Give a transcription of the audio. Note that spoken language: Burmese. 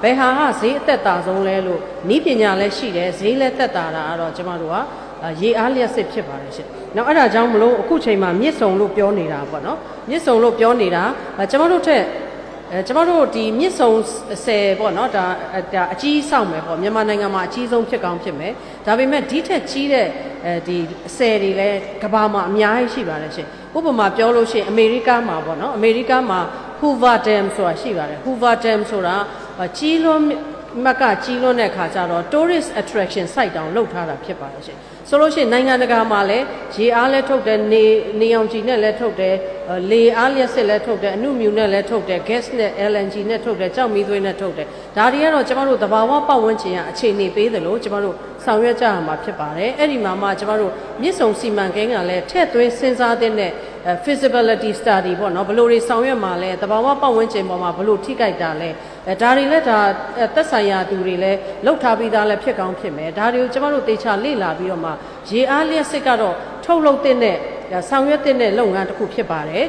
ဘယ်ဟာကဈေးအသက်သာဆုံးလဲလို့ဤပညာလည်းရှိတယ်ဈေးလည်းသက်သာတာကတော့ကျမတို့ကရေအားလျက်စစ်ဖြစ်ပါတယ်ရှင်။နောက်အဲ့ဒါကြောင့်မလို့အခုချိန်မှာမြစ်ဆုံလို့ပြောနေတာပေါ့နော်။မြစ်ဆုံလို့ပြောနေတာကျမတို့ထက်ကျမတို့ဒီမြစ်ဆုံ10ပေါ့နော်ဒါအကြီးဆောင်မယ်ပေါ့မြန်မာနိုင်ငံမှာအကြီးဆုံးဖြစ်ကောင်းဖြစ်မယ်။ဒါပေမဲ့ဒီထက်ကြီးတဲ့ဒီ10တွေလည်းကမ္ဘာမှာအများကြီးရှိပါတယ်ရှင်။ဥပမာပြောလို့ရှိရင်အမေရိကမှာပေါ့နော်အမေရိကမှာ Hoover Dam ဆိုတာရှိပါတယ် Hoover Dam ဆိုတာကြီးလွန်းမကကြီးလွန်းတဲ့ခါကျတော့ tourist attraction site တောင်လုပ်ထားတာဖြစ်ပါတယ်ရှင်ဆိုလို့ရှိရင်နိုင်ငံတကာမှာလည်းရေအားလည်းထုတ်တယ်နေအောင်ကြည်နဲ့လည်းထုတ်တယ်လေအားလျက်စစ်လည်းထုတ်တယ်အနုမြူနဲ့လည်းထုတ်တယ် gas နဲ့ LNG နဲ့ထုတ်တယ်ကြောက်မီးသွေးနဲ့ထုတ်တယ်ဒါတွေကတော့ကျမတို့သဘာဝပတ်ဝန်းကျင်ကအခြေအနေပေးတယ်လို့ကျမတို့ဆောင်ရွက်ကြရမှာဖြစ်ပါတယ်အဲ့ဒီမှာမှကျမတို့မြစ်ဆုံစီမံကိန်းကလည်းထည့်သွင်းစဉ်းစားတဲ့feasibility study ပေါ့နော်ဘယ်လိုတွေဆောင်ရွက်မှာလဲသဘာဝပတ်ဝန်းကျင်ပေါ်မှာဘယ်လိုထိခိုက်တာလဲဒါတွေလည်းဒါသက်ဆိုင်ရာသူတွေလည်းလောက်ထားပြီးသားလည်းဖြစ်ကောင်းဖြစ်မယ်ဒါတွေကိုကျမတို့သေချာလေ့လာပြီးတော့မှရေအားလျက်စစ်ကတော့ထုတ်လုပ်တဲ့ဆောင်ရွက်တဲ့လုပ်ငန်းတစ်ခုဖြစ်ပါတယ်